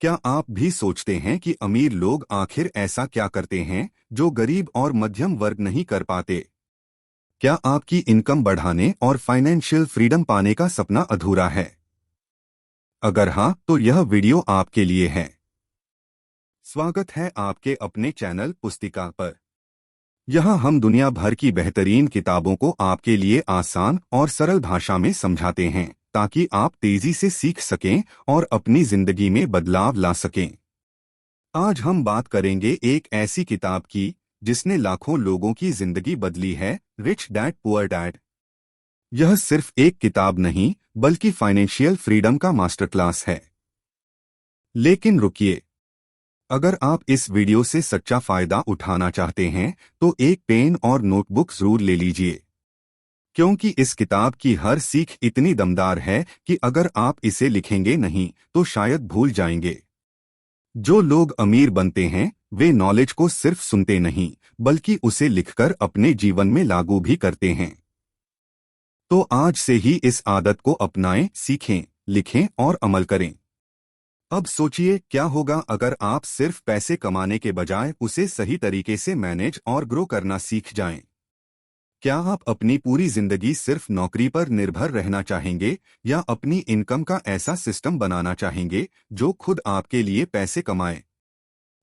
क्या आप भी सोचते हैं कि अमीर लोग आखिर ऐसा क्या करते हैं जो गरीब और मध्यम वर्ग नहीं कर पाते? क्या आपकी इनकम बढ़ाने और फाइनेंशियल फ्रीडम पाने का सपना अधूरा है? अगर हाँ, तो यह वीडियो आपके लिए है। स्वागत है आपके अपने चैनल पुस्तिका पर। यहाँ हम दुनिया भर की बेहतरीन किताबों को आपके लिए आसान और सरल भाषा में समझाते हैं, ताकि आप तेजी से सीख सकें और अपनी जिंदगी में बदलाव ला सकें। आज हम बात करेंगे एक ऐसी किताब की जिसने लाखों लोगों की जिंदगी बदली है, रिच डैड पुअर डैड। यह सिर्फ एक किताब नहीं, बल्कि फाइनेंशियल फ्रीडम का मास्टर क्लास है। लेकिन रुकिए, अगर आप इस वीडियो से सच्चा फायदा उठाना चाहते हैं, तो एक पेन और नोटबुक जरूर ले लीजिए, क्योंकि इस किताब की हर सीख इतनी दमदार है कि अगर आप इसे लिखेंगे नहीं, तो शायद भूल जाएंगे। जो लोग अमीर बनते हैं, वे नॉलेज को सिर्फ सुनते नहीं, बल्कि उसे लिखकर अपने जीवन में लागू भी करते हैं। तो आज से ही इस आदत को अपनाएं, सीखें, लिखें और अमल करें। अब सोचिए, क्या होगा अगर आप सिर्फ पैसे कमाने के बजाय उसे सही तरीके से मैनेज और ग्रो करना सीख जाएं? क्या आप अपनी पूरी जिंदगी सिर्फ नौकरी पर निर्भर रहना चाहेंगे, या अपनी इनकम का ऐसा सिस्टम बनाना चाहेंगे जो खुद आपके लिए पैसे कमाए?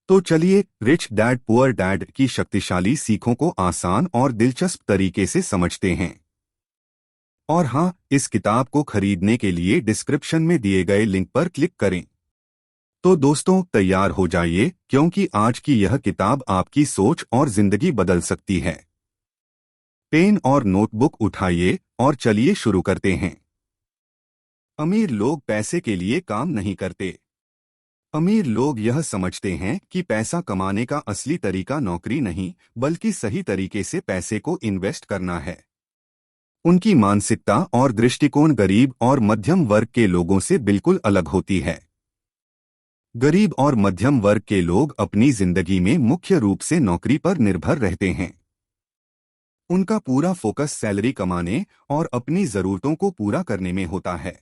तो चलिए, रिच डैड पुअर डैड की शक्तिशाली सीखों को आसान और दिलचस्प तरीके से समझते हैं। और हाँ, इस किताब को खरीदने के लिए डिस्क्रिप्शन में दिए गए लिंक पर क्लिक करें। तो दोस्तों, तैयार हो जाइए, क्योंकि आज की यह किताब आपकी सोच और जिंदगी बदल सकती है। पेन और नोटबुक उठाइए और चलिए शुरू करते हैं। अमीर लोग पैसे के लिए काम नहीं करते। अमीर लोग यह समझते हैं कि पैसा कमाने का असली तरीका नौकरी नहीं, बल्कि सही तरीके से पैसे को इन्वेस्ट करना है। उनकी मानसिकता और दृष्टिकोण गरीब और मध्यम वर्ग के लोगों से बिल्कुल अलग होती है। गरीब और मध्यम वर्ग के लोग अपनी जिंदगी में मुख्य रूप से नौकरी पर निर्भर रहते हैं। उनका पूरा फोकस सैलरी कमाने और अपनी जरूरतों को पूरा करने में होता है।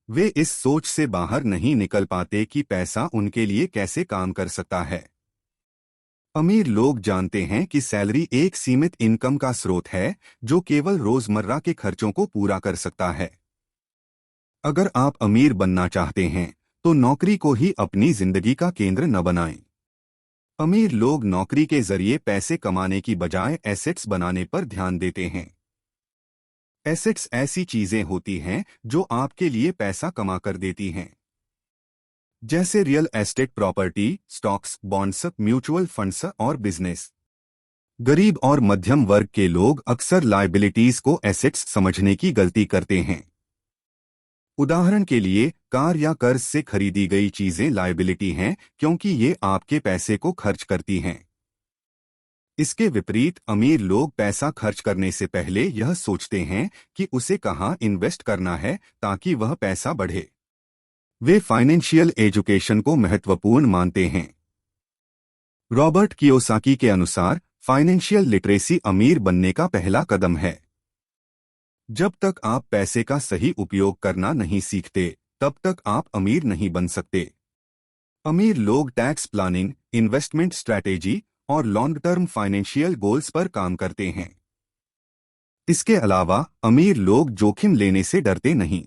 वे इस सोच से बाहर नहीं निकल पाते कि पैसा उनके लिए कैसे काम कर सकता है। अमीर लोग जानते हैं कि सैलरी एक सीमित इनकम का स्रोत है, जो केवल रोजमर्रा के खर्चों को पूरा कर सकता है। अगर आप अमीर बनना चाहते हैं, तो नौकरी को ही अपनी जिंदगी का केंद्र न बनाएं। अमीर लोग नौकरी के जरिए पैसे कमाने की बजाय एसेट्स बनाने पर ध्यान देते हैं। एसेट्स ऐसी चीजें होती हैं जो आपके लिए पैसा कमा कर देती हैं, जैसे real estate property, stocks, bonds, mutual funds और बिजनेस। गरीब और मध्यम वर्ग के लोग अक्सर लायबिलिटीज को एसेट्स समझने की गलती करते हैं। उदाहरण के लिए, कार या कर्ज से खरीदी गई चीजें लायबिलिटी हैं, क्योंकि ये आपके पैसे को खर्च करती हैं। इसके विपरीत अमीर लोग पैसा खर्च करने से पहले यह सोचते हैं कि उसे कहाँ इन्वेस्ट करना है, ताकि वह पैसा बढ़े। वे फाइनेंशियल एजुकेशन को महत्वपूर्ण मानते हैं। रॉबर्ट कियोसाकी के अनुसार, फाइनेंशियल लिटरेसी अमीर बनने का पहला कदम है। जब तक आप पैसे का सही उपयोग करना नहीं सीखते, तब तक आप अमीर नहीं बन सकते। अमीर लोग टैक्स प्लानिंग, इन्वेस्टमेंट स्ट्रैटेजी और लॉन्ग टर्म फाइनेंशियल गोल्स पर काम करते हैं। इसके अलावा अमीर लोग जोखिम लेने से डरते नहीं।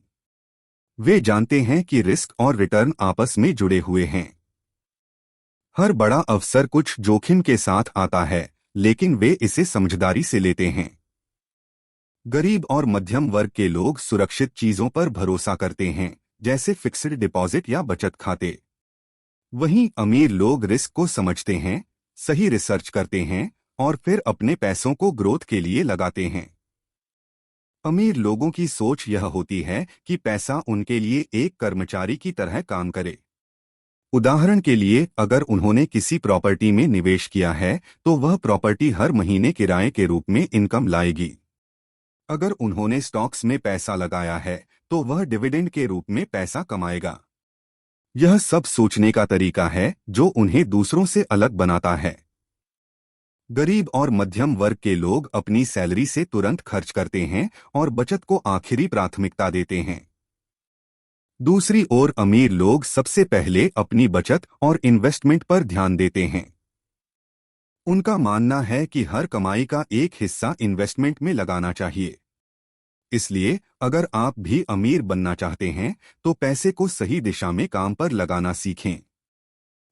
वे जानते हैं कि रिस्क और रिटर्न आपस में जुड़े हुए हैं। हर बड़ा अवसर कुछ जोखिम के साथ आता है, लेकिन वे इसे समझदारी से लेते हैं। गरीब और मध्यम वर्ग के लोग सुरक्षित चीजों पर भरोसा करते हैं, जैसे फिक्स्ड डिपॉजिट या बचत खाते। वहीं अमीर लोग रिस्क को समझते हैं, सही रिसर्च करते हैं और फिर अपने पैसों को ग्रोथ के लिए लगाते हैं। अमीर लोगों की सोच यह होती है कि पैसा उनके लिए एक कर्मचारी की तरह काम करे। उदाहरण के लिए, अगर उन्होंने किसी प्रॉपर्टी में निवेश किया है, तो वह प्रॉपर्टी हर महीने किराए के रूप में इनकम लाएगी। अगर उन्होंने स्टॉक्स में पैसा लगाया है, तो वह डिविडेंड के रूप में पैसा कमाएगा। यह सब सोचने का तरीका है जो उन्हें दूसरों से अलग बनाता है। गरीब और मध्यम वर्ग के लोग अपनी सैलरी से तुरंत खर्च करते हैं और बचत को आखिरी प्राथमिकता देते हैं। दूसरी ओर अमीर लोग सबसे पहले अपनी बचत और इन्वेस्टमेंट पर ध्यान देते हैं। उनका मानना है कि हर कमाई का एक हिस्सा इन्वेस्टमेंट में लगाना चाहिए। इसलिए अगर आप भी अमीर बनना चाहते हैं तो पैसे को सही दिशा में काम पर लगाना सीखें।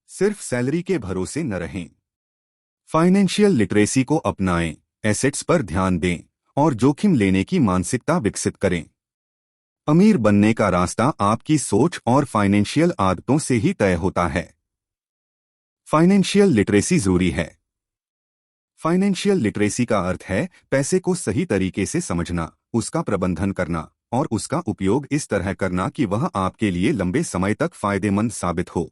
सिर्फ सैलरी के भरोसे न रहें। फाइनेंशियल लिटरेसी को अपनाएं, एसेट्स पर ध्यान दें और जोखिम लेने की मानसिकता विकसित करें। अमीर बनने का रास्ता आपकी सोच और फाइनेंशियल आदतों से ही तय होता है। फाइनेंशियल लिटरेसी जरूरी है। फाइनेंशियल लिटरेसी का अर्थ है पैसे को सही तरीके से समझना, उसका प्रबंधन करना और उसका उपयोग इस तरह करना कि वह आपके लिए लंबे समय तक फायदेमंद साबित हो।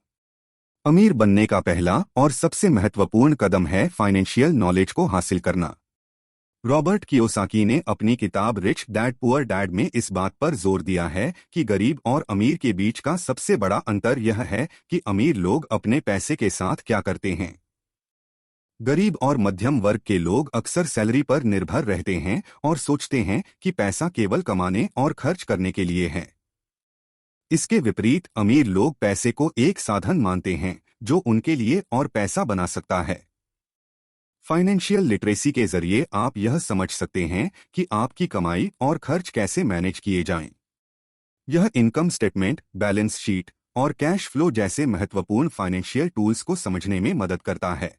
अमीर बनने का पहला और सबसे महत्वपूर्ण कदम है फाइनेंशियल नॉलेज को हासिल करना। रॉबर्ट कियोसाकी ने अपनी किताब रिच डैड पुअर डैड में इस बात पर जोर दिया है कि गरीब और अमीर के बीच का सबसे बड़ा अंतर यह है कि अमीर लोग अपने पैसे के साथ क्या करते हैं। गरीब और मध्यम वर्ग के लोग अक्सर सैलरी पर निर्भर रहते हैं और सोचते हैं कि पैसा केवल कमाने और खर्च करने के लिए है। इसके विपरीत अमीर लोग पैसे को एक साधन मानते हैं जो उनके लिए और पैसा बना सकता है। फाइनेंशियल लिटरेसी के जरिए आप यह समझ सकते हैं कि आपकी कमाई और खर्च कैसे मैनेज किए जाएं। यह इनकम स्टेटमेंट, बैलेंस शीट और कैश फ्लो जैसे महत्वपूर्ण फाइनेंशियल टूल्स को समझने में मदद करता है।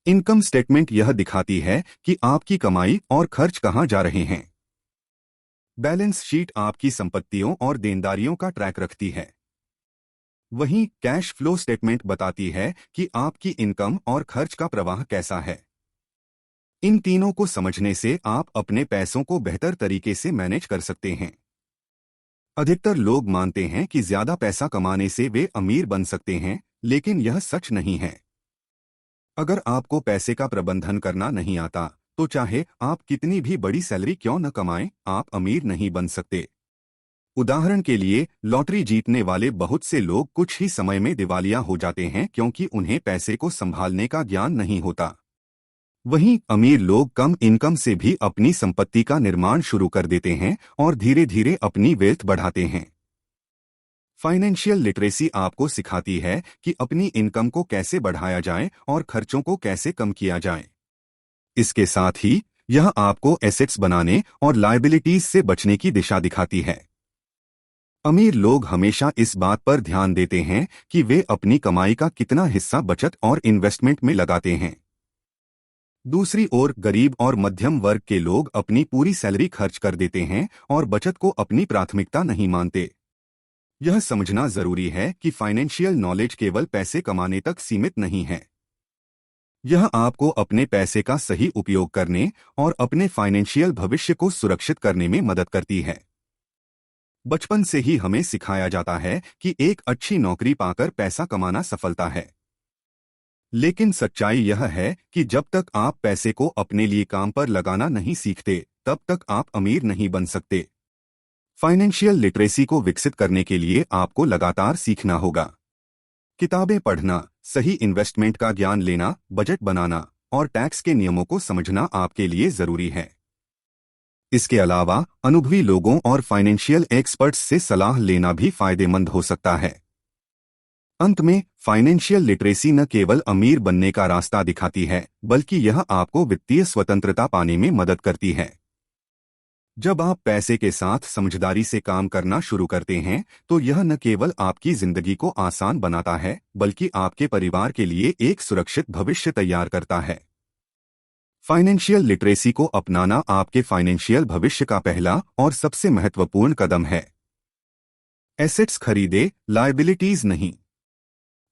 इनकम स्टेटमेंट यह दिखाती है कि आपकी कमाई और खर्च कहां जा रहे हैं। बैलेंस शीट आपकी संपत्तियों और देनदारियों का ट्रैक रखती है। वहीं कैश फ्लो स्टेटमेंट बताती है कि आपकी इनकम और खर्च का प्रवाह कैसा है। इन तीनों को समझने से आप अपने पैसों को बेहतर तरीके से मैनेज कर सकते हैं। अधिकतर लोग मानते हैं कि ज्यादा पैसा कमाने से वे अमीर बन सकते हैं, लेकिन यह सच नहीं है। अगर आपको पैसे का प्रबंधन करना नहीं आता, तो चाहे आप कितनी भी बड़ी सैलरी क्यों न कमाएं, आप अमीर नहीं बन सकते। उदाहरण के लिए, लॉटरी जीतने वाले बहुत से लोग कुछ ही समय में दिवालिया हो जाते हैं क्योंकि उन्हें पैसे को संभालने का ज्ञान नहीं होता। वहीं अमीर लोग कम इनकम से भी अपनी संपत्ति का निर्माण शुरू कर देते हैं और धीरे धीरे अपनी वेल्थ बढ़ाते हैं। फाइनेंशियल लिटरेसी आपको सिखाती है कि अपनी इनकम को कैसे बढ़ाया जाए और खर्चों को कैसे कम किया जाए। इसके साथ ही यह आपको एसेट्स बनाने और लायबिलिटीज से बचने की दिशा दिखाती है। अमीर लोग हमेशा इस बात पर ध्यान देते हैं कि वे अपनी कमाई का कितना हिस्सा बचत और इन्वेस्टमेंट में लगाते हैं। दूसरी ओर गरीब और मध्यम वर्ग के लोग अपनी पूरी सैलरी खर्च कर देते हैं और बचत को अपनी प्राथमिकता नहीं मानते। यह समझना जरूरी है कि फाइनेंशियल नॉलेज केवल पैसे कमाने तक सीमित नहीं है। यह आपको अपने पैसे का सही उपयोग करने और अपने फाइनेंशियल भविष्य को सुरक्षित करने में मदद करती है। बचपन से ही हमें सिखाया जाता है कि एक अच्छी नौकरी पाकर पैसा कमाना सफलता है। लेकिन सच्चाई यह है कि जब तक आप पैसे को अपने लिए काम पर लगाना नहीं सीखते, तब तक आप अमीर नहीं बन सकते। फाइनेंशियल लिटरेसी को विकसित करने के लिए आपको लगातार सीखना होगा। किताबें पढ़ना, सही इन्वेस्टमेंट का ज्ञान लेना, बजट बनाना और टैक्स के नियमों को समझना आपके लिए जरूरी है। इसके अलावा अनुभवी लोगों और फाइनेंशियल एक्सपर्ट्स से सलाह लेना भी फायदेमंद हो सकता है। अंत में, फाइनेंशियल लिटरेसी न केवल अमीर बनने का रास्ता दिखाती है, बल्कि यह आपको वित्तीय स्वतंत्रता पाने में मदद करती है। जब आप पैसे के साथ समझदारी से काम करना शुरू करते हैं, तो यह न केवल आपकी जिंदगी को आसान बनाता है, बल्कि आपके परिवार के लिए एक सुरक्षित भविष्य तैयार करता है। फाइनेंशियल लिटरेसी को अपनाना आपके फाइनेंशियल भविष्य का पहला और सबसे महत्वपूर्ण कदम है। एसेट्स खरीदे, लायबिलिटीज नहीं।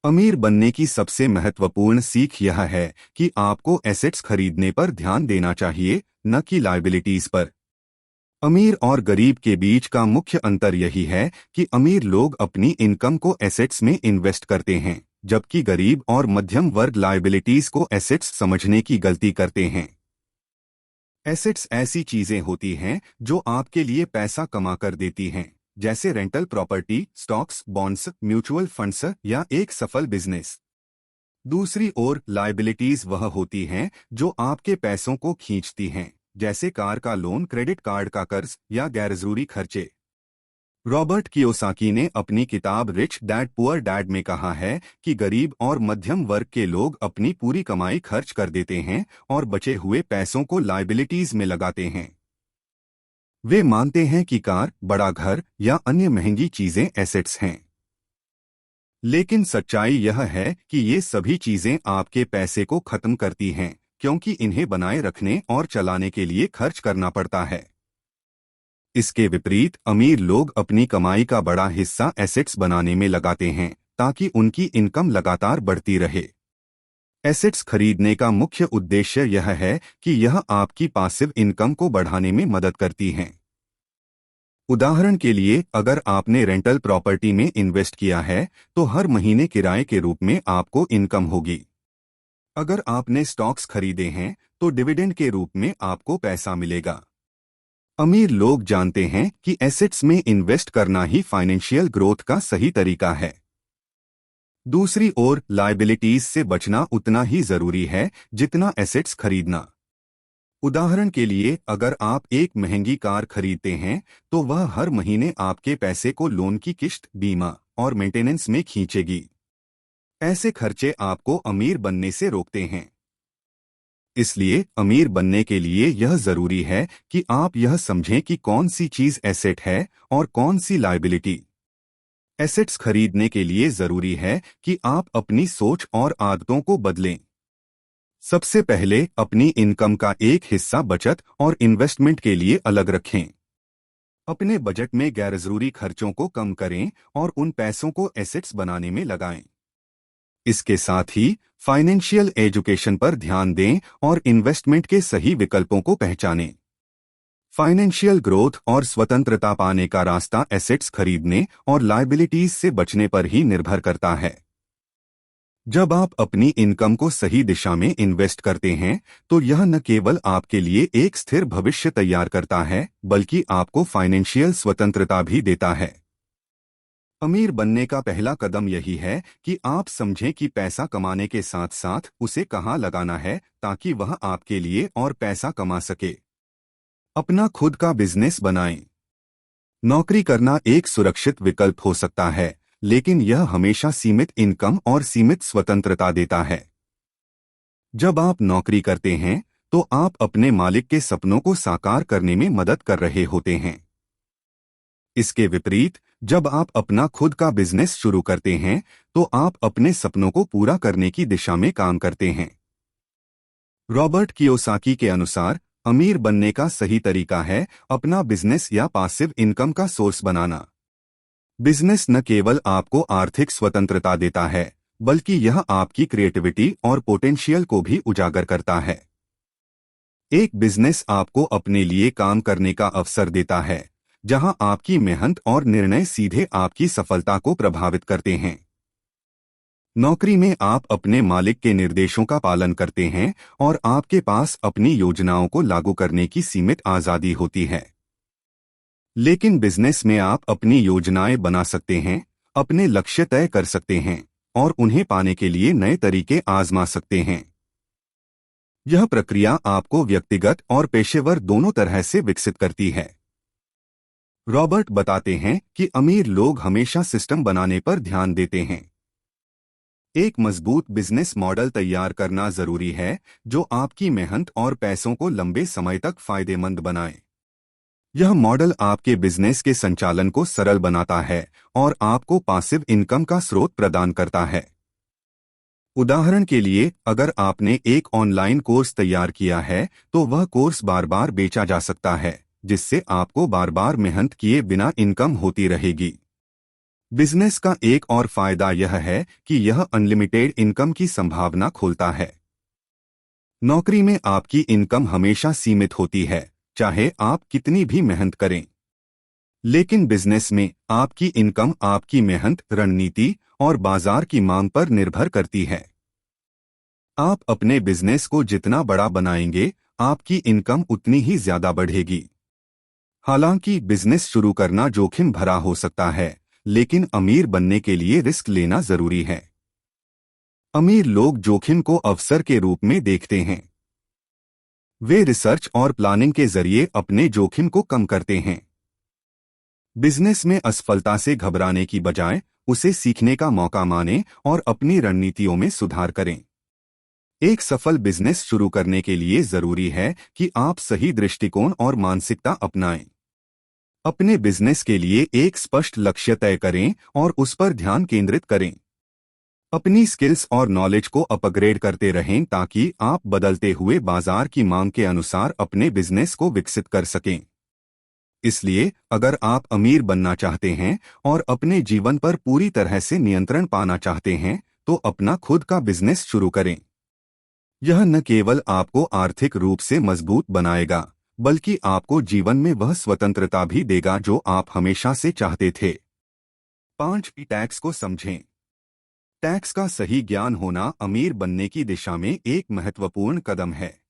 अमीर बनने की सबसे महत्वपूर्ण सीख यह है कि आपको एसेट्स खरीदने पर ध्यान देना चाहिए, न कि लायबिलिटीज पर। अमीर और गरीब के बीच का मुख्य अंतर यही है कि अमीर लोग अपनी इनकम को एसेट्स में इन्वेस्ट करते हैं, जबकि गरीब और मध्यम वर्ग लायबिलिटीज को एसेट्स समझने की गलती करते हैं। एसेट्स ऐसी चीजें होती हैं जो आपके लिए पैसा कमा कर देती हैं, जैसे rental property, stocks, bonds, mutual funds या एक सफल बिजनेस। दूसरी ओर लायबिलिटीज वह होती हैं जो आपके पैसों को खींचती हैं, जैसे कार का लोन, क्रेडिट कार्ड का कर्ज या गैरजरूरी खर्चे। रॉबर्ट कियोसाकी ने अपनी किताब रिच डैड पुअर डैड में कहा है कि गरीब और मध्यम वर्ग के लोग अपनी पूरी कमाई खर्च कर देते हैं और बचे हुए पैसों को लायबिलिटीज में लगाते हैं। वे मानते हैं कि कार, बड़ा घर या अन्य महंगी चीजें एसेट्स हैं। लेकिन सच्चाई यह है कि ये सभी चीजें आपके पैसे को खत्म करती हैं, क्योंकि इन्हें बनाए रखने और चलाने के लिए खर्च करना पड़ता है। इसके विपरीत अमीर लोग अपनी कमाई का बड़ा हिस्सा एसेट्स बनाने में लगाते हैं ताकि उनकी इनकम लगातार बढ़ती रहे। एसेट्स खरीदने का मुख्य उद्देश्य यह है कि यह आपकी पासिव इनकम को बढ़ाने में मदद करती हैं। उदाहरण के लिए, अगर आपने रेंटल प्रॉपर्टी में इन्वेस्ट किया है तो हर महीने किराए के रूप में आपको इनकम होगी। अगर आपने स्टॉक्स खरीदे हैं तो डिविडेंड के रूप में आपको पैसा मिलेगा। अमीर लोग जानते हैं कि एसेट्स में इन्वेस्ट करना ही फाइनेंशियल ग्रोथ का सही तरीका है। दूसरी ओर, लायबिलिटीज से बचना उतना ही जरूरी है जितना एसेट्स खरीदना। उदाहरण के लिए, अगर आप एक महंगी कार खरीदते हैं तो वह हर महीने आपके पैसे को लोन की किश्त, बीमा और मेंटेनेंस में खींचेगी। ऐसे खर्चे आपको अमीर बनने से रोकते हैं। इसलिए अमीर बनने के लिए यह जरूरी है कि आप यह समझें कि कौन सी चीज एसेट है और कौन सी लायबिलिटी। एसेट्स खरीदने के लिए जरूरी है कि आप अपनी सोच और आदतों को बदलें। सबसे पहले अपनी इनकम का एक हिस्सा बचत और इन्वेस्टमेंट के लिए अलग रखें। अपने बजट में गैरजरूरी खर्चों को कम करें और उन पैसों को एसेट्स बनाने में लगाएं। इसके साथ ही फाइनेंशियल एजुकेशन पर ध्यान दें और इन्वेस्टमेंट के सही विकल्पों को पहचानें। फाइनेंशियल ग्रोथ और स्वतंत्रता पाने का रास्ता एसेट्स खरीदने और लायबिलिटीज से बचने पर ही निर्भर करता है। जब आप अपनी इनकम को सही दिशा में इन्वेस्ट करते हैं तो यह न केवल आपके लिए एक स्थिर भविष्य तैयार करता है, बल्कि आपको फाइनेंशियल स्वतंत्रता भी देता है। अमीर बनने का पहला कदम यही है कि आप समझें कि पैसा कमाने के साथ साथ उसे कहाँ लगाना है ताकि वह आपके लिए और पैसा कमा सके। अपना खुद का बिजनेस बनाएं। नौकरी करना एक सुरक्षित विकल्प हो सकता है, लेकिन यह हमेशा सीमित इनकम और सीमित स्वतंत्रता देता है। जब आप नौकरी करते हैं तो आप अपने मालिक के सपनों को साकार करने में मदद कर रहे होते हैं। इसके विपरीत, जब आप अपना खुद का बिजनेस शुरू करते हैं तो आप अपने सपनों को पूरा करने की दिशा में काम करते हैं। रॉबर्ट कियोसाकी के अनुसार अमीर बनने का सही तरीका है अपना बिजनेस या पासिव इनकम का सोर्स बनाना। बिजनेस न केवल आपको आर्थिक स्वतंत्रता देता है, बल्कि यह आपकी क्रिएटिविटी और पोटेंशियल को भी उजागर करता है। एक बिजनेस आपको अपने लिए काम करने का अवसर देता है, जहां आपकी मेहनत और निर्णय सीधे आपकी सफलता को प्रभावित करते हैं। नौकरी में आप अपने मालिक के निर्देशों का पालन करते हैं और आपके पास अपनी योजनाओं को लागू करने की सीमित आज़ादी होती है। लेकिन बिजनेस में आप अपनी योजनाएं बना सकते हैं, अपने लक्ष्य तय कर सकते हैं और उन्हें पाने के लिए नए तरीके आजमा सकते हैं। यह प्रक्रिया आपको व्यक्तिगत और पेशेवर दोनों तरह से विकसित करती है। रॉबर्ट बताते हैं कि अमीर लोग हमेशा सिस्टम बनाने पर ध्यान देते हैं। एक मजबूत बिजनेस मॉडल तैयार करना जरूरी है जो आपकी मेहनत और पैसों को लंबे समय तक फायदेमंद बनाए। यह मॉडल आपके बिजनेस के संचालन को सरल बनाता है और आपको पासिव इनकम का स्रोत प्रदान करता है। उदाहरण के लिए, अगर आपने एक ऑनलाइन कोर्स तैयार किया है तो वह कोर्स बार बार बेचा जा सकता है, जिससे आपको बार बार मेहनत किए बिना इनकम होती रहेगी। बिजनेस का एक और फायदा यह है कि यह अनलिमिटेड इनकम की संभावना खोलता है। नौकरी में आपकी इनकम हमेशा सीमित होती है, चाहे आप कितनी भी मेहनत करें। लेकिन बिजनेस में आपकी इनकम आपकी मेहनत, रणनीति और बाजार की मांग पर निर्भर करती है। आप अपने बिजनेस को जितना बड़ा बनाएंगे, आपकी इनकम उतनी ही ज्यादा बढ़ेगी। हालांकि बिजनेस शुरू करना जोखिम भरा हो सकता है, लेकिन अमीर बनने के लिए रिस्क लेना जरूरी है। अमीर लोग जोखिम को अवसर के रूप में देखते हैं। वे रिसर्च और प्लानिंग के जरिए अपने जोखिम को कम करते हैं। बिजनेस में असफलता से घबराने की बजाय उसे सीखने का मौका मानें और अपनी रणनीतियों में सुधार करें। एक सफल बिजनेस शुरू करने के लिए जरूरी है कि आप सही दृष्टिकोण और मानसिकता अपनाएं। अपने बिजनेस के लिए एक स्पष्ट लक्ष्य तय करें और उस पर ध्यान केंद्रित करें। अपनी स्किल्स और नॉलेज को अपग्रेड करते रहें ताकि आप बदलते हुए बाजार की मांग के अनुसार अपने बिजनेस को विकसित कर सकें। इसलिए अगर आप अमीर बनना चाहते हैं और अपने जीवन पर पूरी तरह से नियंत्रण पाना चाहते हैं तो अपना खुद का बिजनेस शुरू करें। यह न केवल आपको आर्थिक रूप से मजबूत बनाएगा बल्कि आपको जीवन में वह स्वतंत्रता भी देगा जो आप हमेशा से चाहते थे। 5 टैक्स को समझें। टैक्स का सही ज्ञान होना अमीर बनने की दिशा में एक महत्वपूर्ण कदम है।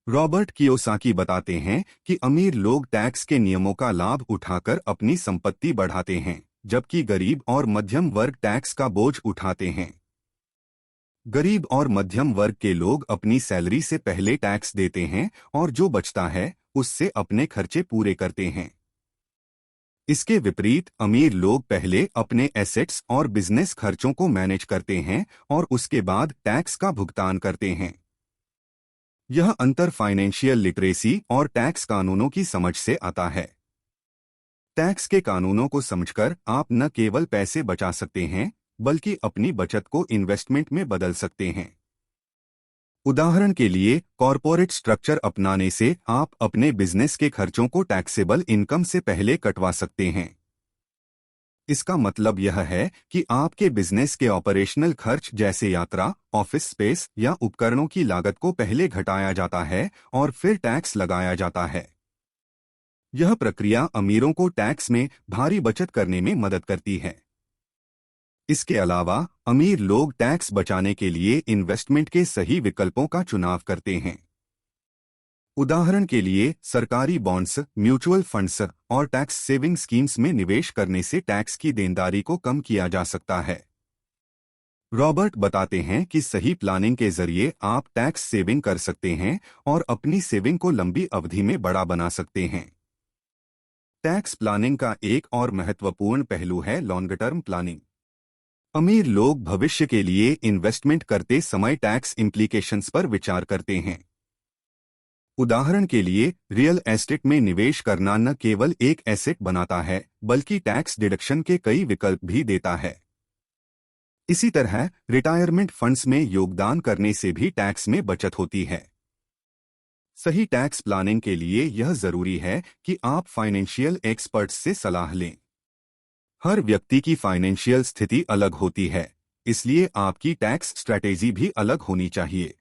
रॉबर्ट कियोसाकी बताते हैं कि अमीर लोग टैक्स के नियमों का लाभ उठाकर अपनी संपत्ति बढ़ाते हैं, जबकि गरीब और मध्यम वर्ग टैक्स का बोझ उठाते हैं। गरीब और मध्यम वर्ग के लोग अपनी सैलरी से पहले टैक्स देते हैं और जो बचता है उससे अपने खर्चे पूरे करते हैं। इसके विपरीत अमीर लोग पहले अपने एसेट्स और बिजनेस खर्चों को मैनेज करते हैं और उसके बाद टैक्स का भुगतान करते हैं। यह अंतर फाइनेंशियल लिटरेसी और टैक्स कानूनों की समझ से आता है। टैक्स के कानूनों को समझकर आप न केवल पैसे बचा सकते हैं बल्कि अपनी बचत को इन्वेस्टमेंट में बदल सकते हैं। उदाहरण के लिए कॉरपोरेट स्ट्रक्चर अपनाने से आप अपने बिजनेस के खर्चों को टैक्सेबल इनकम से पहले कटवा सकते हैं। इसका मतलब यह है कि आपके बिजनेस के ऑपरेशनल खर्च जैसे यात्रा, ऑफिस स्पेस या उपकरणों की लागत को पहले घटाया जाता है और फिर टैक्स लगाया जाता है। यह प्रक्रिया अमीरों को टैक्स में भारी बचत करने में मदद करती है। इसके अलावा अमीर लोग टैक्स बचाने के लिए इन्वेस्टमेंट के सही विकल्पों का चुनाव करते हैं। उदाहरण के लिए सरकारी बॉन्ड्स, म्यूचुअल फंड्स और टैक्स सेविंग स्कीम्स में निवेश करने से टैक्स की देनदारी को कम किया जा सकता है। रॉबर्ट बताते हैं कि सही प्लानिंग के जरिए आप टैक्स सेविंग कर सकते हैं और अपनी सेविंग को लंबी अवधि में बड़ा बना सकते हैं। टैक्स प्लानिंग का एक और महत्वपूर्ण पहलू है लॉन्ग टर्म प्लानिंग। अमीर लोग भविष्य के लिए इन्वेस्टमेंट करते समय टैक्स इम्प्लीकेशंस पर विचार करते हैं। उदाहरण के लिए रियल एस्टेट में निवेश करना न केवल एक एसेट बनाता है बल्कि टैक्स डिडक्शन के कई विकल्प भी देता है। इसी तरह रिटायरमेंट फंड्स में योगदान करने से भी टैक्स में बचत होती है। सही टैक्स प्लानिंग के लिए यह जरूरी है कि आप फाइनेंशियल एक्सपर्ट्स से सलाह लें। हर व्यक्ति की फाइनेंशियल स्थिति अलग होती है, इसलिए आपकी टैक्स स्ट्रैटेजी भी अलग होनी चाहिए।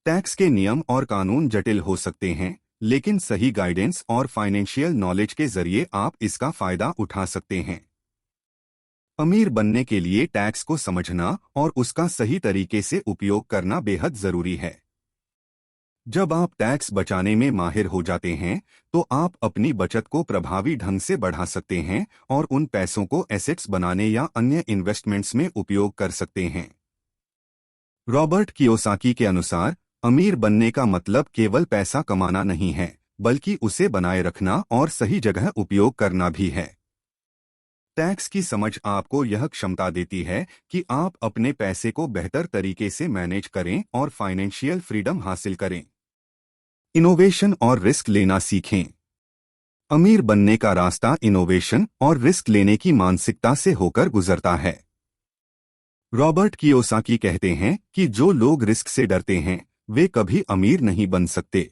टैक्स के नियम और कानून जटिल हो सकते हैं, लेकिन सही गाइडेंस और फाइनेंशियल नॉलेज के जरिए आप इसका फायदा उठा सकते हैं। अमीर बनने के लिए टैक्स को समझना और उसका सही तरीके से उपयोग करना बेहद जरूरी है। जब आप टैक्स बचाने में माहिर हो जाते हैं तो आप अपनी बचत को प्रभावी ढंग से बढ़ा सकते हैं और उन पैसों को एसेट्स बनाने या अन्य इन्वेस्टमेंट्स में उपयोग कर सकते हैं। रॉबर्ट कियोसाकी के अनुसार अमीर बनने का मतलब केवल पैसा कमाना नहीं है, बल्कि उसे बनाए रखना और सही जगह उपयोग करना भी है। टैक्स की समझ आपको यह क्षमता देती है कि आप अपने पैसे को बेहतर तरीके से मैनेज करें और फाइनेंशियल फ्रीडम हासिल करें। इनोवेशन और रिस्क लेना सीखें। अमीर बनने का रास्ता इनोवेशन और रिस्क लेने की मानसिकता से होकर गुजरता है। रॉबर्ट कियोसाकी कहते हैं कि जो लोग रिस्क से डरते हैं वे कभी अमीर नहीं बन सकते।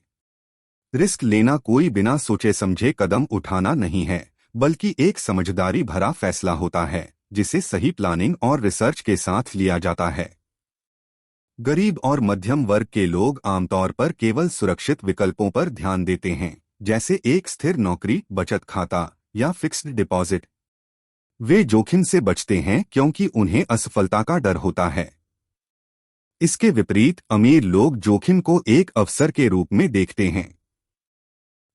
रिस्क लेना कोई बिना सोचे समझे कदम उठाना नहीं है, बल्कि एक समझदारी भरा फैसला होता है जिसे सही प्लानिंग और रिसर्च के साथ लिया जाता है। गरीब और मध्यम वर्ग के लोग आमतौर पर केवल सुरक्षित विकल्पों पर ध्यान देते हैं, जैसे एक स्थिर नौकरी, बचत खाता या फिक्स्ड डिपॉजिट। वे जोखिम से बचते हैं क्योंकि उन्हें असफलता का डर होता है। इसके विपरीत अमीर लोग जोखिम को एक अवसर के रूप में देखते हैं।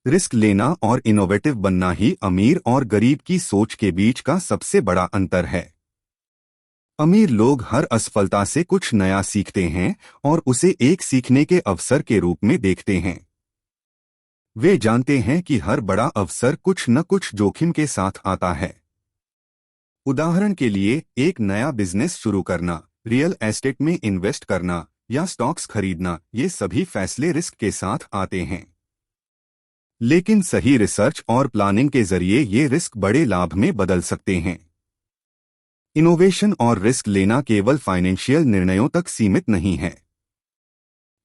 रिस्क लेना और इनोवेटिव बनना ही अमीर और गरीब की सोच के बीच का सबसे बड़ा अंतर है। अमीर लोग हर असफलता से कुछ नया सीखते हैं और उसे एक सीखने के अवसर के रूप में देखते हैं। वे जानते हैं कि हर बड़ा अवसर कुछ न कुछ जोखिम के साथ आता है। उदाहरण के लिए, एक नया बिजनेस शुरू करना, रियल एस्टेट में इन्वेस्ट करना या स्टॉक्स खरीदना, ये सभी फैसले रिस्क के साथ आते हैं। लेकिन सही रिसर्च और प्लानिंग के जरिए ये रिस्क बड़े लाभ में बदल सकते हैं। इनोवेशन और रिस्क लेना केवल फाइनेंशियल निर्णयों तक सीमित नहीं है।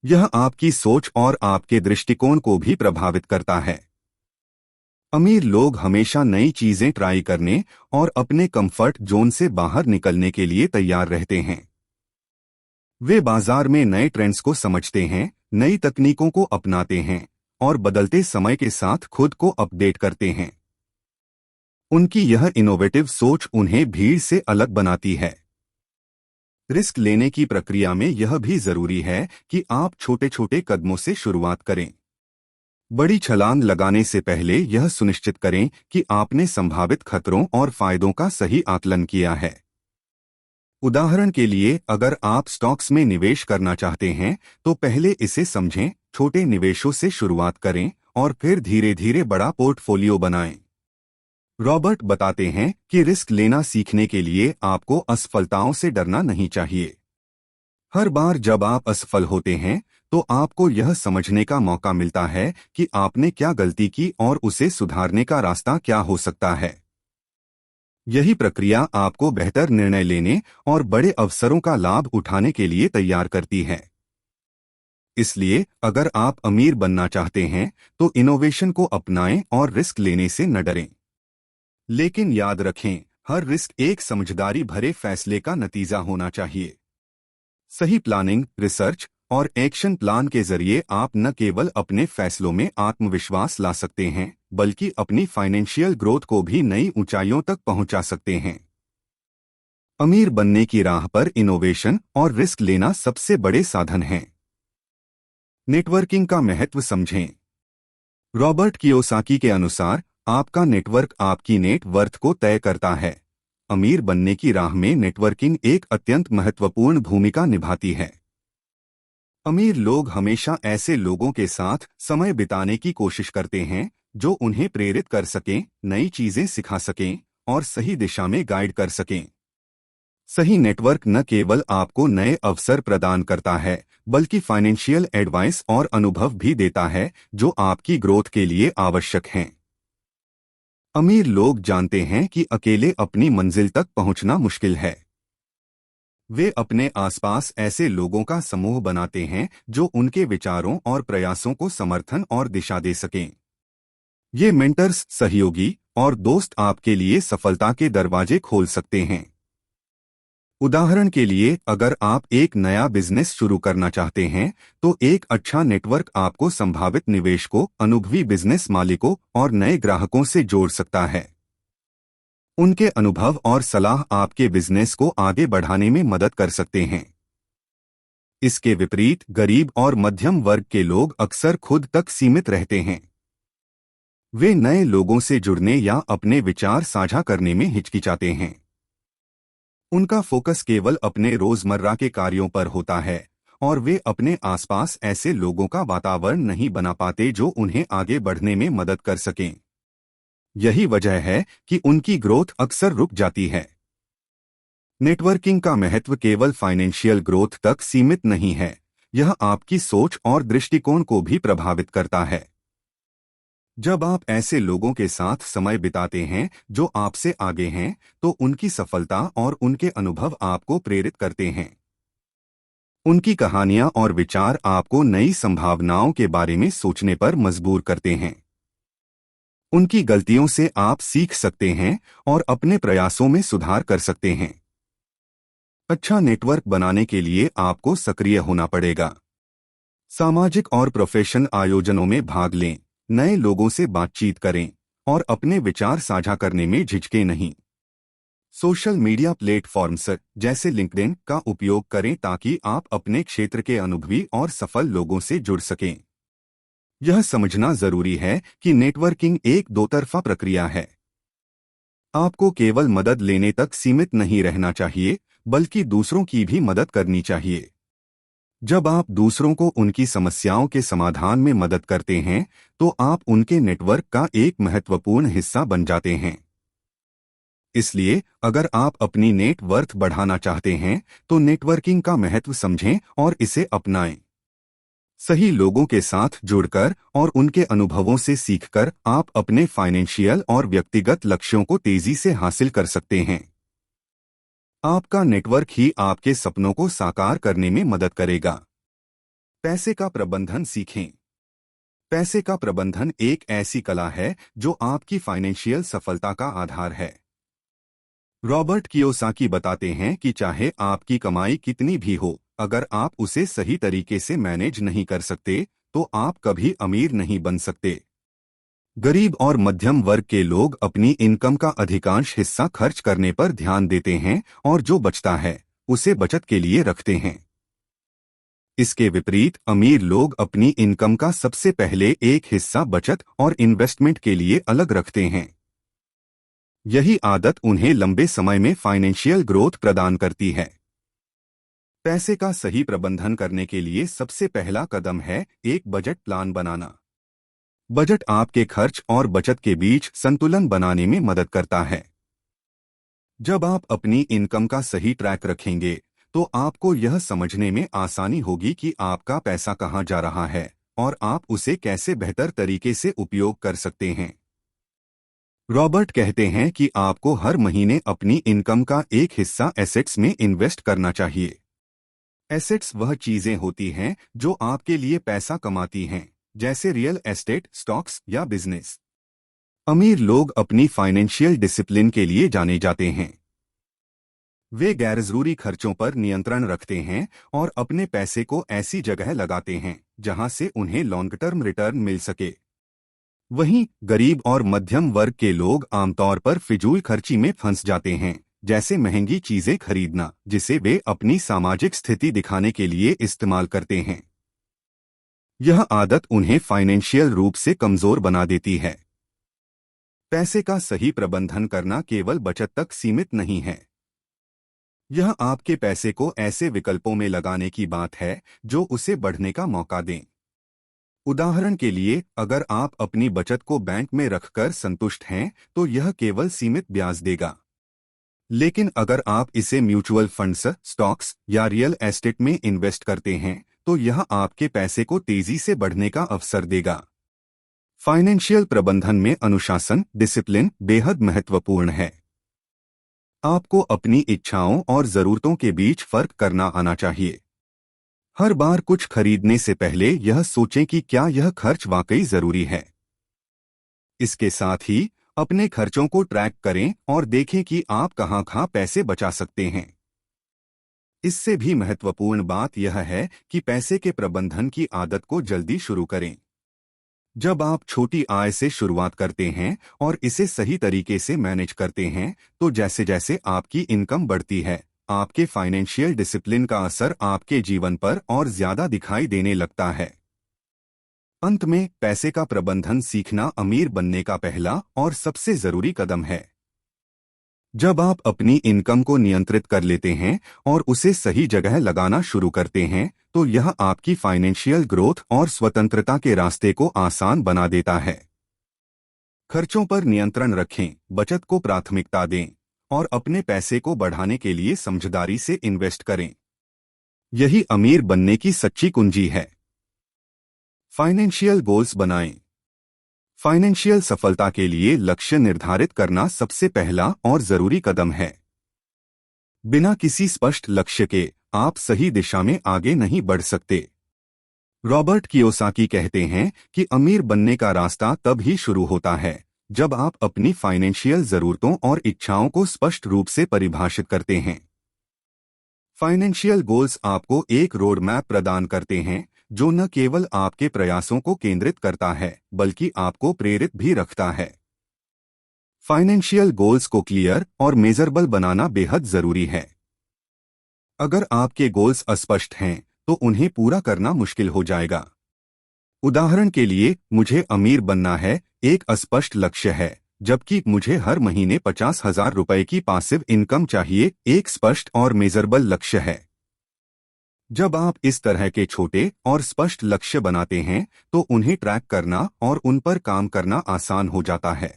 यह आपकी सोच और आपके दृष्टिकोण को भी प्रभावित करता है। अमीर लोग हमेशा नई चीजें ट्राई करने और अपने कंफर्ट जोन से बाहर निकलने के लिए तैयार रहते हैं। वे बाजार में नए ट्रेंड्स को समझते हैं, नई तकनीकों को अपनाते हैं और बदलते समय के साथ खुद को अपडेट करते हैं। उनकी यह इनोवेटिव सोच उन्हें भीड़ से अलग बनाती है। रिस्क लेने की प्रक्रिया में यह भी जरूरी है कि आप छोटे छोटे कदमों से शुरुआत करें। बड़ी छलांग लगाने से पहले यह सुनिश्चित करें कि आपने संभावित खतरों और फायदों का सही आकलन किया है। उदाहरण के लिए, अगर आप स्टॉक्स में निवेश करना चाहते हैं तो पहले इसे समझें, छोटे निवेशों से शुरुआत करें और फिर धीरे धीरे बड़ा पोर्टफोलियो बनाएं। रॉबर्ट बताते हैं कि रिस्क लेना सीखने के लिए आपको असफलताओं से डरना नहीं चाहिए। हर बार जब आप असफल होते हैं तो आपको यह समझने का मौका मिलता है कि आपने क्या गलती की और उसे सुधारने का रास्ता क्या हो सकता है। यही प्रक्रिया आपको बेहतर निर्णय लेने और बड़े अवसरों का लाभ उठाने के लिए तैयार करती है। इसलिए अगर आप अमीर बनना चाहते हैं तो इनोवेशन को अपनाएं और रिस्क लेने से न डरें। लेकिन याद रखें, हर रिस्क एक समझदारी भरे फैसले का नतीजा होना चाहिए। सही प्लानिंग, रिसर्च और एक्शन प्लान के जरिए आप न केवल अपने फैसलों में आत्मविश्वास ला सकते हैं, बल्कि अपनी फाइनेंशियल ग्रोथ को भी नई ऊंचाइयों तक पहुंचा सकते हैं। अमीर बनने की राह पर इनोवेशन और रिस्क लेना सबसे बड़े साधन हैं। नेटवर्किंग का महत्व समझें। रॉबर्ट कियोसाकी के अनुसार आपका नेटवर्क आपकी नेट वर्थ को तय करता है। अमीर बनने की राह में नेटवर्किंग एक अत्यंत महत्वपूर्ण भूमिका निभाती है। अमीर लोग हमेशा ऐसे लोगों के साथ समय बिताने की कोशिश करते हैं जो उन्हें प्रेरित कर सकें, नई चीजें सिखा सकें और सही दिशा में गाइड कर सकें। सही नेटवर्क न केवल आपको नए अवसर प्रदान करता है, बल्कि फाइनेंशियल एडवाइस और अनुभव भी देता है जो आपकी ग्रोथ के लिए आवश्यक हैं। अमीर लोग जानते हैं कि अकेले अपनी मंजिल तक पहुंचना मुश्किल है। वे अपने आसपास ऐसे लोगों का समूह बनाते हैं जो उनके विचारों और प्रयासों को समर्थन और दिशा दे सकें। ये मेंटर्स, सहयोगी और दोस्त आपके लिए सफलता के दरवाजे खोल सकते हैं। उदाहरण के लिए, अगर आप एक नया बिजनेस शुरू करना चाहते हैं तो एक अच्छा नेटवर्क आपको संभावित निवेशकों, अनुभवी बिजनेस मालिकों और नए ग्राहकों से जोड़ सकता है। उनके अनुभव और सलाह आपके बिजनेस को आगे बढ़ाने में मदद कर सकते हैं। इसके विपरीत गरीब और मध्यम वर्ग के लोग अक्सर खुद तक सीमित रहते हैं। वे नए लोगों से जुड़ने या अपने विचार साझा करने में हिचकिचाते हैं। उनका फोकस केवल अपने रोजमर्रा के कार्यों पर होता है और वे अपने आसपास ऐसे लोगों का वातावरण नहीं बना पाते जो उन्हें आगे बढ़ने में मदद कर सकें। यही वजह है कि उनकी ग्रोथ अक्सर रुक जाती है। नेटवर्किंग का महत्व केवल फाइनेंशियल ग्रोथ तक सीमित नहीं है, यह आपकी सोच और दृष्टिकोण को भी प्रभावित करता है। जब आप ऐसे लोगों के साथ समय बिताते हैं जो आपसे आगे हैं, तो उनकी सफलता और उनके अनुभव आपको प्रेरित करते हैं। उनकी कहानियां और विचार आपको नई संभावनाओं के बारे में सोचने पर मजबूर करते हैं। उनकी गलतियों से आप सीख सकते हैं और अपने प्रयासों में सुधार कर सकते हैं। अच्छा नेटवर्क बनाने के लिए आपको सक्रिय होना पड़ेगा। सामाजिक और प्रोफेशनल आयोजनों में भाग लें, नए लोगों से बातचीत करें और अपने विचार साझा करने में झिझकें नहीं। सोशल मीडिया प्लेटफॉर्म्स जैसे लिंक्डइन का उपयोग करें ताकि आप अपने क्षेत्र के अनुभवी और सफल लोगों से जुड़ सकें। यह समझना जरूरी है कि नेटवर्किंग एक दो तरफा प्रक्रिया है। आपको केवल मदद लेने तक सीमित नहीं रहना चाहिए, बल्कि दूसरों की भी मदद करनी चाहिए। जब आप दूसरों को उनकी समस्याओं के समाधान में मदद करते हैं तो आप उनके नेटवर्क का एक महत्वपूर्ण हिस्सा बन जाते हैं। इसलिए अगर आप अपनी नेट वर्थ बढ़ाना चाहते हैं तो नेटवर्किंग का महत्व समझें और इसे अपनाएं। सही लोगों के साथ जुड़कर और उनके अनुभवों से सीखकर आप अपने फाइनेंशियल और व्यक्तिगत लक्ष्यों को तेजी से हासिल कर सकते हैं। आपका नेटवर्क ही आपके सपनों को साकार करने में मदद करेगा। पैसे का प्रबंधन सीखें। पैसे का प्रबंधन एक ऐसी कला है जो आपकी फाइनेंशियल सफलता का आधार है। रॉबर्ट कियोसाकी बताते हैं कि चाहे आपकी कमाई कितनी भी हो, अगर आप उसे सही तरीके से मैनेज नहीं कर सकते तो आप कभी अमीर नहीं बन सकते। गरीब और मध्यम वर्ग के लोग अपनी इनकम का अधिकांश हिस्सा खर्च करने पर ध्यान देते हैं और जो बचता है उसे बचत के लिए रखते हैं। इसके विपरीत अमीर लोग अपनी इनकम का सबसे पहले एक हिस्सा बचत और इन्वेस्टमेंट के लिए अलग रखते हैं। यही आदत उन्हें लंबे समय में फाइनेंशियल ग्रोथ प्रदान करती है। पैसे का सही प्रबंधन करने के लिए सबसे पहला कदम है एक बजट प्लान बनाना। बजट आपके खर्च और बचत के बीच संतुलन बनाने में मदद करता है। जब आप अपनी इनकम का सही ट्रैक रखेंगे तो आपको यह समझने में आसानी होगी कि आपका पैसा कहां जा रहा है और आप उसे कैसे बेहतर तरीके से उपयोग कर सकते हैं। रॉबर्ट कहते हैं कि आपको हर महीने अपनी इनकम का एक हिस्सा एसेट्स में इन्वेस्ट करना चाहिए। एसेट्स वह चीजें होती हैं जो आपके लिए पैसा कमाती हैं, जैसे रियल एस्टेट, स्टॉक्स या बिजनेस। अमीर लोग अपनी फाइनेंशियल डिसिप्लिन के लिए जाने जाते हैं। वे गैरजरूरी खर्चों पर नियंत्रण रखते हैं और अपने पैसे को ऐसी जगह लगाते हैं जहां से उन्हें लॉन्ग टर्म रिटर्न मिल सके। वहीं गरीब और मध्यम वर्ग के लोग आमतौर पर फिजूल खर्ची में फंस जाते हैं, जैसे महंगी चीजें खरीदना जिसे वे अपनी सामाजिक स्थिति दिखाने के लिए इस्तेमाल करते हैं। यह आदत उन्हें फाइनेंशियल रूप से कमजोर बना देती है। पैसे का सही प्रबंधन करना केवल बचत तक सीमित नहीं है। यह आपके पैसे को ऐसे विकल्पों में लगाने की बात है जो उसे बढ़ने का मौका दें। उदाहरण के लिए, अगर आप अपनी बचत को बैंक में रखकर संतुष्ट हैं तो यह केवल सीमित ब्याज देगा। लेकिन अगर आप इसे म्यूचुअल फंड्स, स्टॉक्स या रियल एस्टेट में इन्वेस्ट करते हैं तो यह आपके पैसे को तेजी से बढ़ने का अवसर देगा। फाइनेंशियल प्रबंधन में अनुशासन, डिसिप्लिन बेहद महत्वपूर्ण है। आपको अपनी इच्छाओं और जरूरतों के बीच फर्क करना आना चाहिए। हर बार कुछ खरीदने से पहले यह सोचें कि क्या यह खर्च वाकई जरूरी है। इसके साथ ही अपने खर्चों को ट्रैक करें और देखें कि आप कहां पैसे बचा सकते हैं। इससे भी महत्वपूर्ण बात यह है कि पैसे के प्रबंधन की आदत को जल्दी शुरू करें। जब आप छोटी आय से शुरुआत करते हैं और इसे सही तरीके से मैनेज करते हैं तो जैसे जैसे आपकी इनकम बढ़ती है, आपके फाइनेंशियल डिसिप्लिन का असर आपके जीवन पर और ज्यादा दिखाई देने लगता है। अंत में, पैसे का प्रबंधन सीखना अमीर बनने का पहला और सबसे जरूरी कदम है। जब आप अपनी इनकम को नियंत्रित कर लेते हैं और उसे सही जगह लगाना शुरू करते हैं तो यह आपकी फाइनेंशियल ग्रोथ और स्वतंत्रता के रास्ते को आसान बना देता है। खर्चों पर नियंत्रण रखें, बचत को प्राथमिकता दें और अपने पैसे को बढ़ाने के लिए समझदारी से इन्वेस्ट करें। यही अमीर बनने की सच्ची कुंजी है। फाइनेंशियल गोल्स बनाएं। फाइनेंशियल सफलता के लिए लक्ष्य निर्धारित करना सबसे पहला और जरूरी कदम है। बिना किसी स्पष्ट लक्ष्य के आप सही दिशा में आगे नहीं बढ़ सकते। रॉबर्ट कियोसाकी कहते हैं कि अमीर बनने का रास्ता तब ही शुरू होता है जब आप अपनी फाइनेंशियल जरूरतों और इच्छाओं को स्पष्ट रूप से परिभाषित करते हैं। फाइनेंशियल गोल्स आपको एक रोड मैप प्रदान करते हैं जो न केवल आपके प्रयासों को केंद्रित करता है बल्कि आपको प्रेरित भी रखता है। फाइनेंशियल गोल्स को क्लियर और मेजरेबल बनाना बेहद जरूरी है। अगर आपके गोल्स अस्पष्ट हैं तो उन्हें पूरा करना मुश्किल हो जाएगा। उदाहरण के लिए, मुझे अमीर बनना है एक अस्पष्ट लक्ष्य है, जबकि मुझे हर महीने 50,000 रुपए की पासिव इनकम चाहिए एक स्पष्ट और मेजरेबल लक्ष्य है। जब आप इस तरह के छोटे और स्पष्ट लक्ष्य बनाते हैं तो उन्हें ट्रैक करना और उन पर काम करना आसान हो जाता है।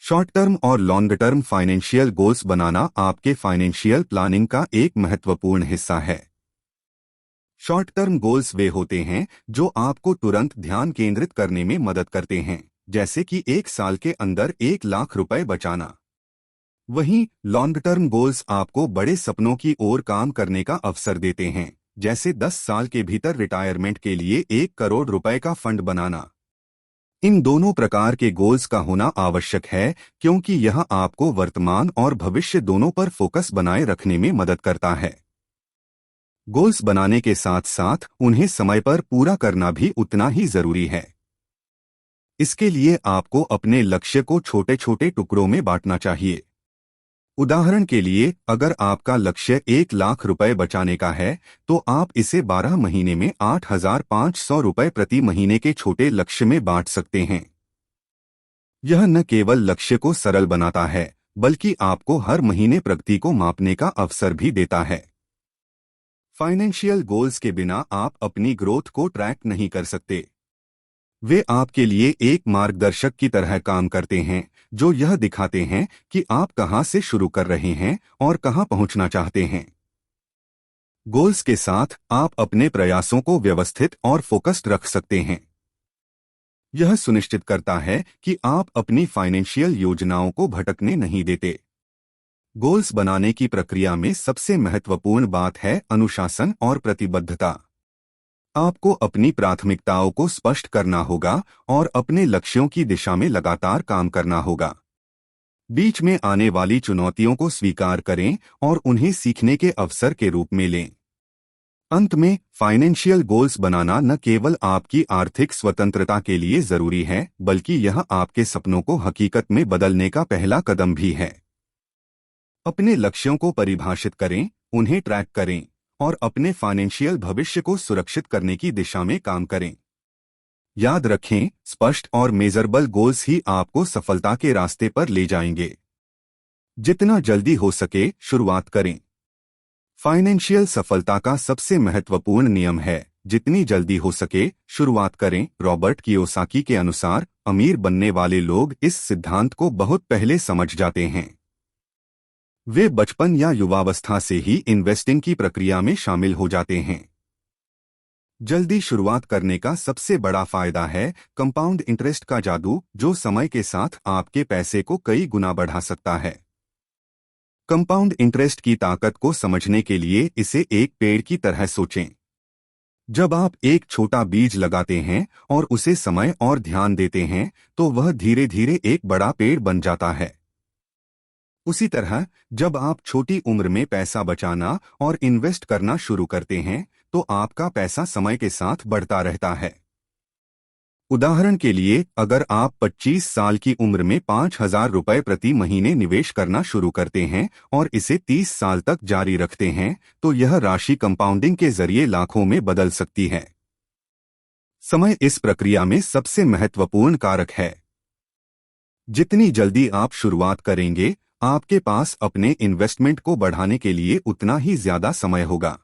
शॉर्ट टर्म और लॉन्ग टर्म फाइनेंशियल गोल्स बनाना आपके फाइनेंशियल प्लानिंग का एक महत्वपूर्ण हिस्सा है। शॉर्ट टर्म गोल्स वे होते हैं जो आपको तुरंत ध्यान केंद्रित करने में मदद करते हैं, जैसे कि 1 साल के अंदर 1 लाख रुपए बचाना। वहीं लॉन्ग टर्म गोल्स आपको बड़े सपनों की ओर काम करने का अवसर देते हैं, जैसे 10 साल के भीतर रिटायरमेंट के लिए 1 करोड़ रुपए का फंड बनाना। इन दोनों प्रकार के गोल्स का होना आवश्यक है क्योंकि यह आपको वर्तमान और भविष्य दोनों पर फोकस बनाए रखने में मदद करता है। गोल्स बनाने के साथ साथ उन्हें समय पर पूरा करना भी उतना ही जरूरी है। इसके लिए आपको अपने लक्ष्य को छोटे छोटे टुकड़ों में बांटना चाहिए। उदाहरण के लिए, अगर आपका लक्ष्य 1 लाख रुपए बचाने का है तो आप इसे 12 महीने में 8,500 रुपए प्रति महीने के छोटे लक्ष्य में बांट सकते हैं। यह न केवल लक्ष्य को सरल बनाता है बल्कि आपको हर महीने प्रगति को मापने का अवसर भी देता है। फाइनेंशियल गोल्स के बिना आप अपनी ग्रोथ को ट्रैक नहीं कर सकते। वे आपके लिए एक मार्गदर्शक की तरह काम करते हैं जो यह दिखाते हैं कि आप कहां से शुरू कर रहे हैं और कहां पहुंचना चाहते हैं। गोल्स के साथ आप अपने प्रयासों को व्यवस्थित और फोकस्ड रख सकते हैं। यह सुनिश्चित करता है कि आप अपनी फाइनेंशियल योजनाओं को भटकने नहीं देते। गोल्स बनाने की प्रक्रिया में सबसे महत्वपूर्ण बात है अनुशासन और प्रतिबद्धता। आपको अपनी प्राथमिकताओं को स्पष्ट करना होगा और अपने लक्ष्यों की दिशा में लगातार काम करना होगा। बीच में आने वाली चुनौतियों को स्वीकार करें और उन्हें सीखने के अवसर के रूप में लें। अंत में, फाइनेंशियल गोल्स बनाना न केवल आपकी आर्थिक स्वतंत्रता के लिए जरूरी है बल्कि यह आपके सपनों को हकीकत में बदलने का पहला कदम भी है। अपने लक्ष्यों को परिभाषित करें, उन्हें ट्रैक करें और अपने फाइनेंशियल भविष्य को सुरक्षित करने की दिशा में काम करें। याद रखें, स्पष्ट और मेजरेबल गोल्स ही आपको सफलता के रास्ते पर ले जाएंगे। जितना जल्दी हो सके शुरुआत करें। फाइनेंशियल सफलता का सबसे महत्वपूर्ण नियम है, जितनी जल्दी हो सके शुरुआत करें। रॉबर्ट कियोसाकी के अनुसार अमीर बनने वाले लोग इस सिद्धांत को बहुत पहले समझ जाते हैं। वे बचपन या युवावस्था से ही इन्वेस्टिंग की प्रक्रिया में शामिल हो जाते हैं। जल्दी शुरुआत करने का सबसे बड़ा फायदा है कंपाउंड इंटरेस्ट का जादू, जो समय के साथ आपके पैसे को कई गुना बढ़ा सकता है। कंपाउंड इंटरेस्ट की ताकत को समझने के लिए इसे एक पेड़ की तरह सोचें। जब आप एक छोटा बीज लगाते हैं और उसे समय और ध्यान देते हैं तो वह धीरे धीरे एक बड़ा पेड़ बन जाता है। उसी तरह जब आप छोटी उम्र में पैसा बचाना और इन्वेस्ट करना शुरू करते हैं तो आपका पैसा समय के साथ बढ़ता रहता है। उदाहरण के लिए, अगर आप 25 साल की उम्र में 5,000 रुपए प्रति महीने निवेश करना शुरू करते हैं और इसे 30 साल तक जारी रखते हैं तो यह राशि कंपाउंडिंग के जरिए लाखों में बदल सकती है। समय इस प्रक्रिया में सबसे महत्वपूर्ण कारक है। जितनी जल्दी आप शुरुआत करेंगे, आपके पास अपने इन्वेस्टमेंट को बढ़ाने के लिए उतना ही ज्यादा समय होगा।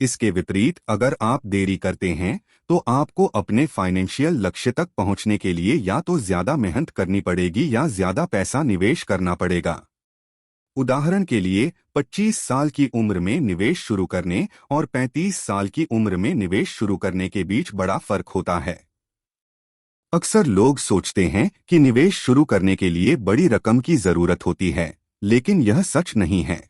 इसके विपरीत, अगर आप देरी करते हैं तो आपको अपने फाइनेंशियल लक्ष्य तक पहुंचने के लिए या तो ज्यादा मेहनत करनी पड़ेगी या ज्यादा पैसा निवेश करना पड़ेगा। उदाहरण के लिए, 25 साल की उम्र में निवेश शुरू करने और 35 साल की उम्र में निवेश शुरू करने के बीच बड़ा फर्क होता है। अक्सर लोग सोचते हैं कि निवेश शुरू करने के लिए बड़ी रकम की जरूरत होती है, लेकिन यह सच नहीं है।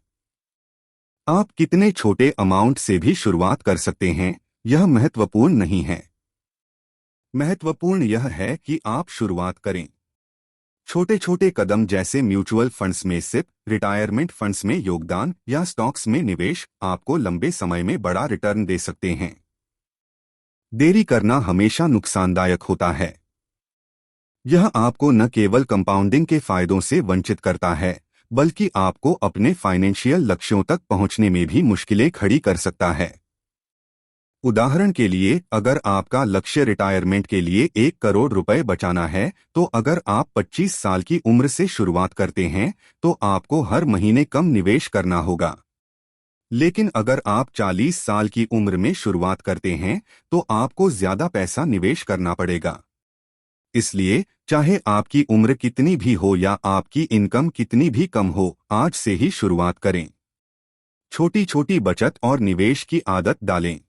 आप कितने छोटे अमाउंट से भी शुरुआत कर सकते हैं, यह महत्वपूर्ण नहीं है। महत्वपूर्ण यह है कि आप शुरुआत करें। छोटे छोटे कदम जैसे म्यूचुअल फंड्स में सिप, रिटायरमेंट फंड्स में योगदान या स्टॉक्स में निवेश आपको लंबे समय में बड़ा रिटर्न दे सकते हैं। देरी करना हमेशा नुकसानदायक होता है। यह आपको न केवल कंपाउंडिंग के फायदों से वंचित करता है बल्कि आपको अपने फाइनेंशियल लक्ष्यों तक पहुंचने में भी मुश्किलें खड़ी कर सकता है। उदाहरण के लिए, अगर आपका लक्ष्य रिटायरमेंट के लिए 1 करोड़ रुपए बचाना है तो अगर आप 25 साल की उम्र से शुरुआत करते हैं तो आपको हर महीने कम निवेश करना होगा। लेकिन अगर आप 40 साल की उम्र में शुरुआत करते हैं तो आपको ज्यादा पैसा निवेश करना पड़ेगा। इसलिए चाहे आपकी उम्र कितनी भी हो या आपकी इनकम कितनी भी कम हो, आज से ही शुरुआत करें। छोटी छोटी बचत और निवेश की आदत डालें।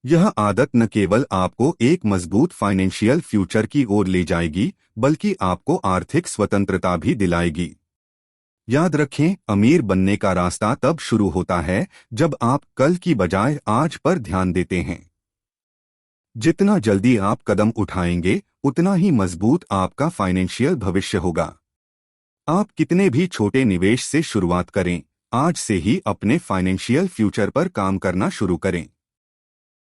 यह आदत न केवल आपको एक मजबूत फाइनेंशियल फ्यूचर की ओर ले जाएगी, बल्कि आपको आर्थिक स्वतंत्रता भी दिलाएगी। याद रखें, अमीर बनने का रास्ता तब शुरू होता है जब आप कल की बजाय आज पर ध्यान देते हैं। जितना जल्दी आप कदम उठाएंगे, उतना ही मजबूत आपका फाइनेंशियल भविष्य होगा। आप कितने भी छोटे निवेश से शुरुआत करें, आज से ही अपने फाइनेंशियल फ्यूचर पर काम करना शुरू करें।